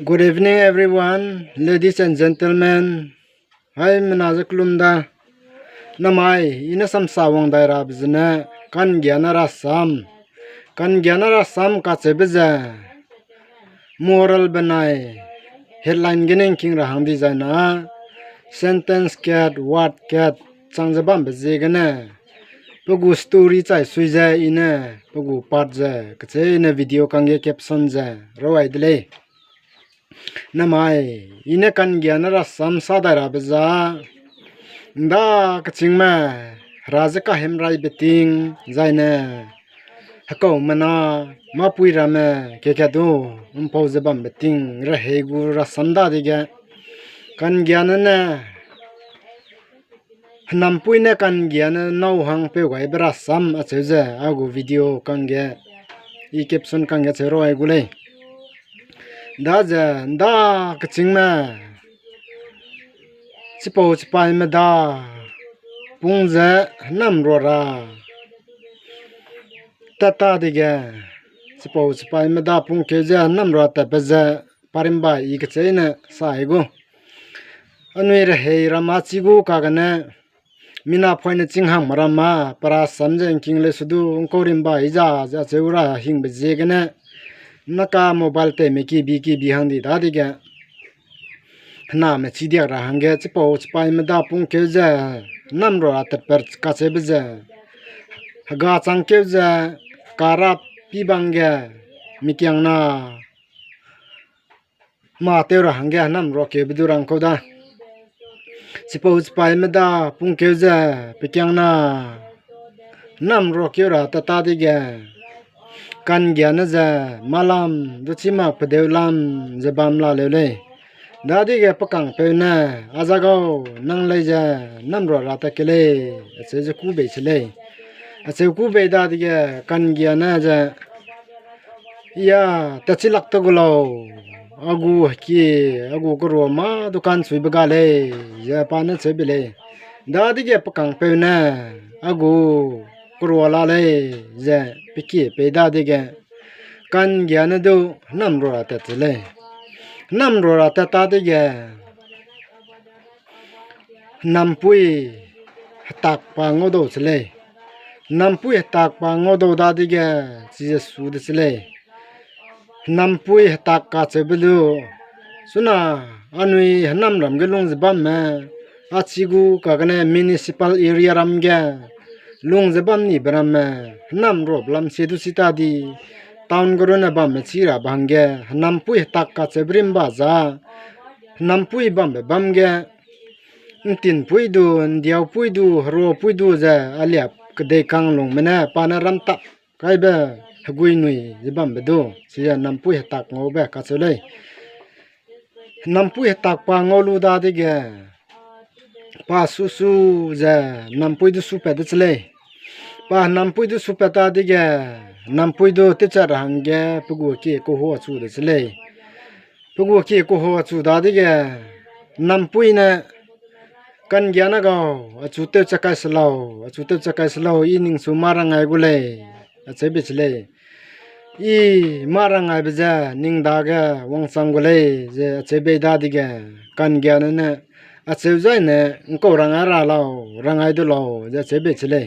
Good evening, everyone, ladies and gentlemen. Hai menazaklumda. Namai ina sam sawang daira bizne kan gyanara sam. Kan gyanara sam katsebeza. Moral banai. Headline ginin king rahang designa. Sentence cat, word cat. Changjabam bezegana. Pagu story chai suiza ina. Pagu part ja. Kache ina video kange caption ja. Rawai dile. Namai ina kan gyanara sam sadara beza nda kachingma raja ka hemrai beting zaina hako mana mapui rame kekadu umpau zabam beting rahegu rasanda diga kan gyanana nampui na kan gyana nau hang pe gai bra sam acheze agu video kange I caption kange chero ai gulei da kachingma chipo chipai ma da pungza namrora tata diga chipo chipai ma da pung keja namro ta beza parimba I kachena saigo anui ra hei ramachigu kagana mina phoina chinghang marama para samjeng kingle sudu ongkorimba ija ja cheura hingbe jegana naka mobile te meki biki bihandi dadiga na me chidia ra hange chipo chipai meda pung keuza namro ater per kachebeza haga changkeuza karap pibangge mikyang na ma teura hange namro kebudurang koda chipo chipai meda pung keuza pikyang na namro keura tatadiga kan gyana za malam duchima pedeulam zabamla lele dadi ge pakang peuna ajago nanglai ja namro rata kele ache ku be chele ache ku be dadi ge kan gyana ja ya tachilak to gulo agu koro ma dukan sui bagale ya pana chebele dadi ge pakang peuna agu kurwala le je piki peda dege kan gyana do namro ata tele namro ata ta dege nampui tak pa ngodo chele nampui tak pa ngodo da dege ji su de chele nampui tak ka chebelu suna anui nam ram gelung zbam ma achigu kagane municipal area ramge lung zabam ni bram nam rob lam sedu sitadi town gorona bam chira bangge nampui tak ka chebrim ba za nampui bam bamge tin puidu ndiaw puidu ro puidu za aliap kede kang lung mena panaram tak kaiba hagui nui zabam bedo sia nampui tak ngobe ka chele nampui tak pa ngolu da dige pa susu za nampui du su pe de chele pa nampui du supeta dige nampui du teacher hange pugu ki ko ho chu de chele pugu ki ko ho chu da dige nampui na kan gyana ga chu te chakai slau ining su marang ai gule achebe chele I marang ai beja ning da ga wang sam gule je achebe da dige kan gyana na acheu jai ne ko ranga ra lao rangai du lao je achebe chele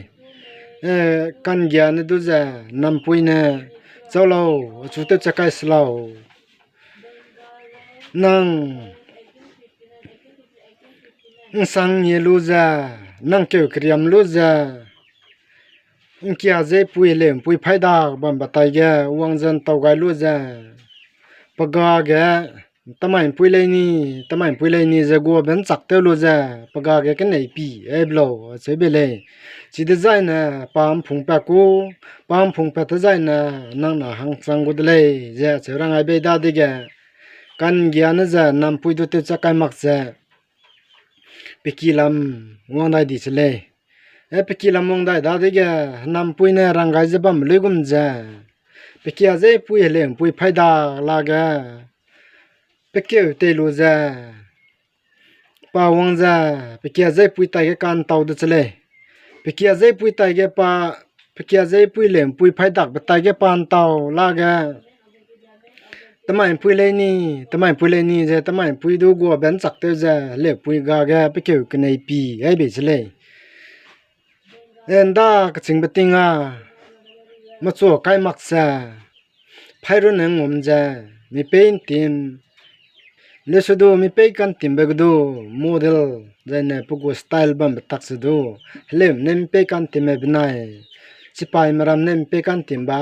kan gyana du za nampui na cholo chute chakai slau nang sang ye lu za nang ke kriam lu za kia je pui le pui phaida bam batai ge wangjan tau gai lu za paga ge tamai pui le ni za go ben chak te lu za paga ge ke nei pi e blo se bele chi design na pam phung pa ku pam phung pa design na nang na hang sang go dele je cherang ai be da de ge kan gyana za nam pui do te chakai mak za pikilam ngong dai di chele e pikilam ngong dai da de ge nam pui na rang gai za bam le gum za pikia je pui le pui phaida la ga pikeu te lu za pa wang za pikia je pui tai ge kan tau de chele pikia je pui tai ge pa pikia je pui lem pui phai dak ba tai ge pan tau la ga tama pui le ni je tama pui du go ben sak te je le pui ga ga pe ke ke nei pi ai be chele en da ka ching betinga ma cho kai mak sa phai ro nang om ja mi pein tim le su do mi pe kan tim be do model je ne pu go style bam tak su do le nem pe kan tim me binai chi pai maram nem pe kan tim ba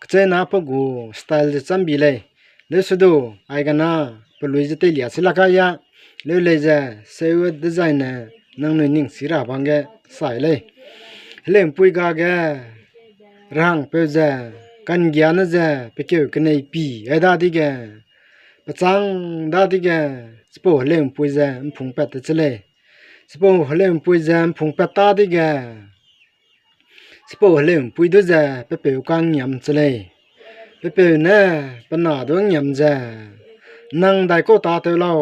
kche na pu go style je cham bi le le su do ai ga na pu lui je te lia sila ka ya le ja se we design ne nang ne ning sira bang ge sai le lem pui ga ge rang pe ja kan gya na ja pe ke ke nei pi ai da di ge pa chang da di ge spo lem pui ja phung pa te chele spo lem pui ja phung pa ta di ge spo lem pui do ja pe kang nyam chele pe na pa na do nyam ja nang dai ko ta te lo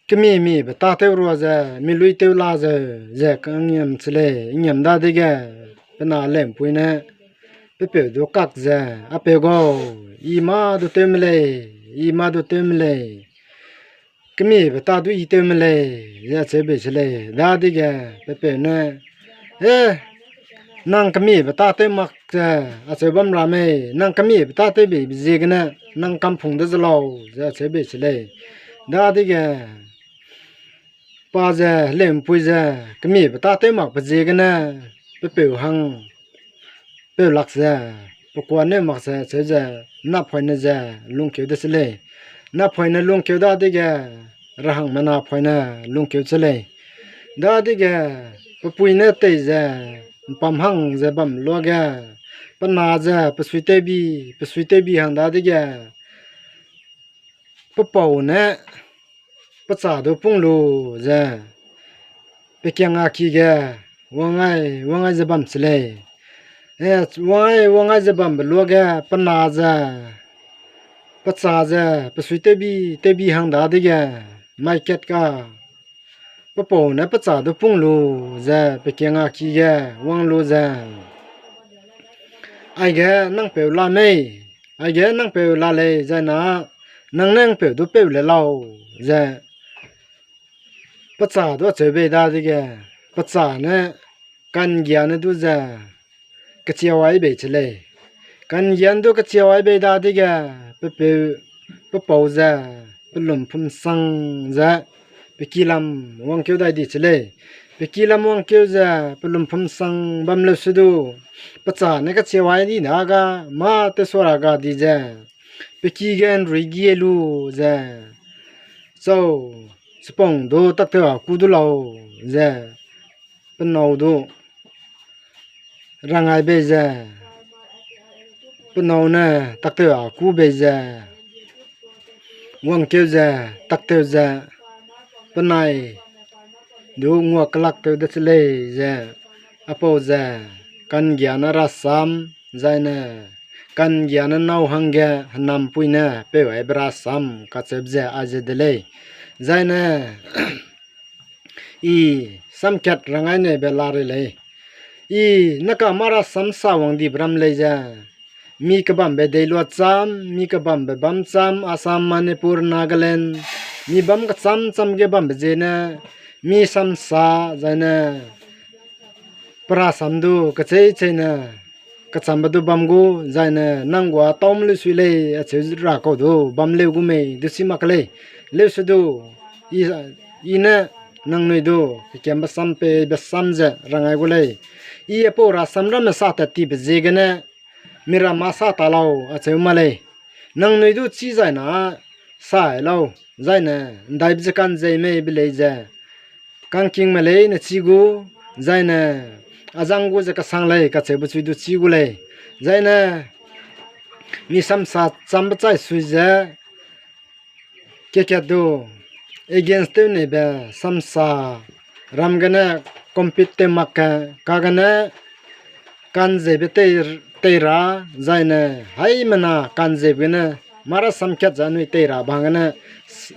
cái mi bà ta theo rồi giờ mi lui theo la giờ cái nhầm chile nhầm da đi cái bên nào làm pui nè bé bé đồ cắt giờ à bé go ima đồ tem lệ cái mi bà ta đồ y tem lệ giờ chế bé chile da đi cái bé nè ê năng cái mi bà ta tem mặc giờ à chế bấm ra mày năng cái mi bà ta tem bị gì cái nè năng cầm phồng đó lâu giờ chế bé chile da đi cái pa giờ lem pui giờ cái mi bà ta tới mặc bà gì cái nè bà biểu hăng biểu lạc giờ bà quan nè mặc giờ chơi giờ nắp phải nè giờ lung kiểu đó sẽ lệ nắp phải nè lung kiểu đó đi cái ra hăng mà nắp phải nè lung kiểu sẽ lệ đó đi cái bà pui nè tới giờ bấm hăng giờ bấm lo cái bà na giờ bà suy tê bi hăng đó đi cái bà bầu nè bắt trả đồ phung lù giờ bị kia ngã kia kìa vang ai giờ bấm xí lệ vang ai giờ bấm lúa kìa bắt nà giờ bắt trả giờ bắt suy tê bi hàng đá đi kìa market cả bắt bầu nè bắt trả đồ phung lù giờ bị kia ngã kia kìa vang lù giờ ai kìa năng bèo la mày ai kìa năng bèo la lệ giờ nà năng bèo đồ bèo lệ lâu giờ bắt trả đó chơi bê đa đi kìa bắt trả nè căn gian nè đu giờ cái chiều ấy bê chơi căn gian đó cái chiều ấy bê đa đi kìa bê bầu giờ bê lùm phun sang giờ bê kia làm wang kêu đại đi chơi bê kia làm wang kêu giờ bê lùm phun sang bấm lơ sưu đu bắt trả nè cái chiều ấy đi nà ga mà tê xóa ra ga đi giờ bê kia gan rì gie lu giờ so spong do tak theo cu du lâu giờ bên nào do rang ai bây giờ bên nào nè tak theo cu bây giờ quăng kêu giờ tak theo giờ bên này do ngua kalak theo đất lệ giờ apo giờ kan gyana ra sam zai nè kan gyana nau hangge nam pui nè pe ai bra sam ka chep giờ aje dele zai nè i sam kat rangai ne belare le i naka mara sam sa wang di bram le ja mi ka bam be dei lo cham mi ka bam be bam cham asam manipur nagaland mi bam ka cham ge bam be je na mi sam sa zai na pra sam du ka chei na ka cham ba du bam gu zai na nangwa tom lu sui le a che ra ko du bam le gu me du si mak le su du i na nang noi do ke ba sam pe ba sam je rangai gu le i po ra sam ra ma sa ta ti be je ga na mira ma sa ta lao a che ma le nang noi du chi zai na sa lao zai na dai bi kan zai me bi le je kan king ma le na chi gu zai na azang gu je ka sang le ka che bu chi du chi gu le zai na mi sam sa cham ba chai sui je ke do against the nebe samsa ramgana compete makka kagana kanze bete teira zaina hai mana kanze bena mara samkhat janui teira bangana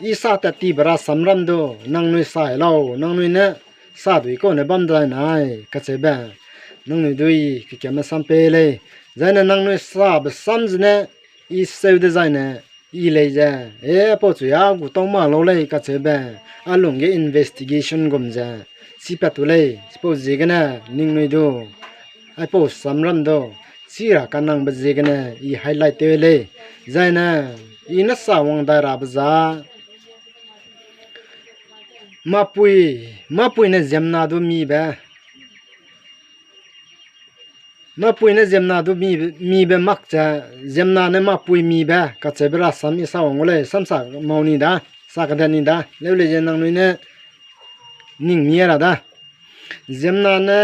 isa ta ti bara samram do nangnui sai lo nangnui na sa dui ko ne bam dai nai ka cheba nangnui dui ki kema sampe le zai na nang noi sa ba sam zne i seu de zai na i le ja po chu ya gu tong ma lo le ka che ba along ge investigation gom ja si pa tu le suppose je gana ning noi do ai po samram do si ra kanang ba je gana i highlight te le zai na i na sa wang da ra ba za mapui na zemna do mi ba mapui na zemna do mi ba mak cha zemna na mapui mi ba ka chebra sam i sa wang le sam sa mauni da sa ka dani da le le je nang noi ne ning mi ra da zemna na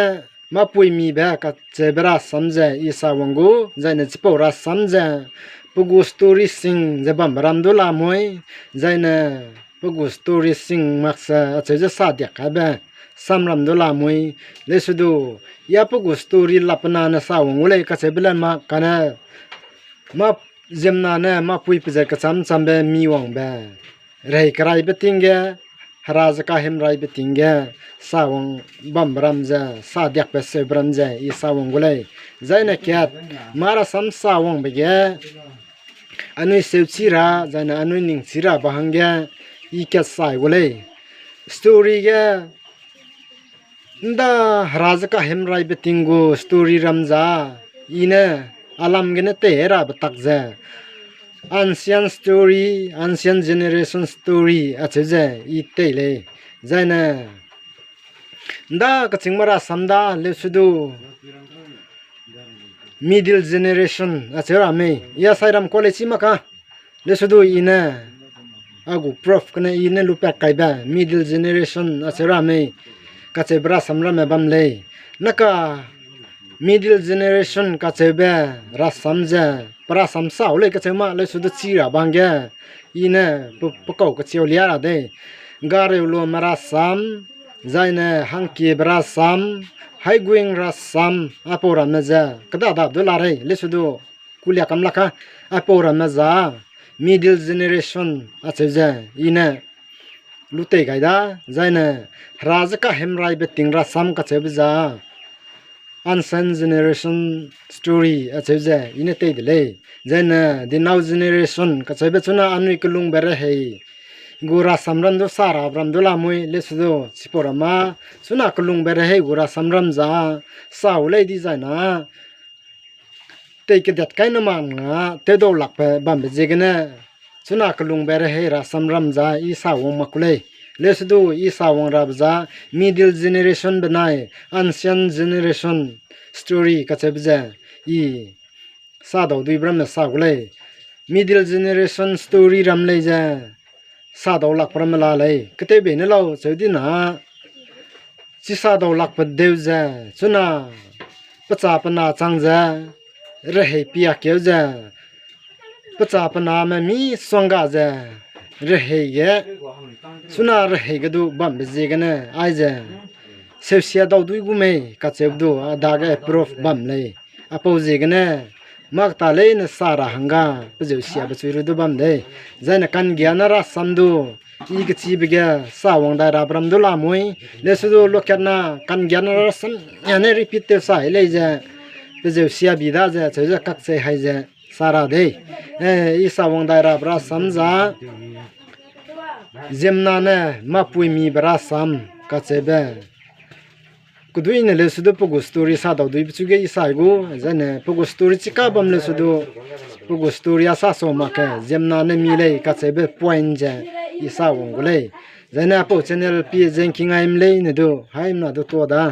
mapui mi ba ka chebra sam ja i sa wang go zai na chipo ra sam ja pugu story sing jabam ram do la moi zai na pugu story sing maksa acheja sa dia ka ba samram do la moi le sudu ya pugu story lapna na sa wongule ka chebla ma kana ma zemna na ma pui pje ka cham cham be mi wong ba rei krai be tinge haraja ka hem rai be tinge sa wong bam ram ja sa dia pe se bram ja i sa wongule zai na kyat mara sam sa wong be ge anui seuchira jana anui ningchira bahangya ika sai wole story ga nda rajaka hemrai betingu story ramza ina alam gene tehera batakja ancient story ancient generation story acheje itele jana nda kachingmara samda lesudu middle generation achera me ya sairam college maka lesudu ina agu prof kana ina lupa kaiba middle generation achera me kachebra samra me bamle naka middle generation kachebe ra samja pra samsa ole kachema lesudu chira bangya ina pukau kacheu liara de gare lo mara sam zaina hangki bra sam haiguing rasam apora maza kada da dolare lesudo kulia kamlaka apora maza middle generation acheja ina lute gaida zaina rajaka hemrai beting rasam ka chebja ancient generation story acheja ina te dele zaina the now generation ka chebe chuna anui kulung bere hei gura samram do sara bram do la moi lesudo siporama suna kulung bere he gura samram za saulai di zaina te ke dat kaina manga te do lak pe bam be jegena suna kulung bere he ra samram za i sa wong makule lesudo i sa wong ra za middle generation banai ancient generation story ka chebja i sa do dui bram sa gule middle generation story ram le ja sa do lak pramala le kete be ne lo chodi na chi sa do lak pa deu ja chuna pacha pana changja re he pia keu ja pacha pana ma mi songa ja re he ge suna re he ge du bam be je ge na ai ja sevsia do du gu me ka cheb du da ga prof bam le apo je ge na mak ta le na sara hanga pje sia ba chui ru du bam de zaina kan gyanara samdu i ge chi be ga sa wang da ra bram du la moi le su du lo kana kan gyanara sam ya ne repeat te sa le ja pje sia bi da ja che ja kak che hai ja sara de i sa wang da ra bra sam za zemna ne ma pui mi bra sam ka che be kudui ne le sudo pogo story sa da dui bichuge isa go zane pogo story chika bam le sudo pogo story asa so ma ka zemna ne mi le ka chebe point ja isa wong le zane apo channel pi jenking aim le ne do haim na do to da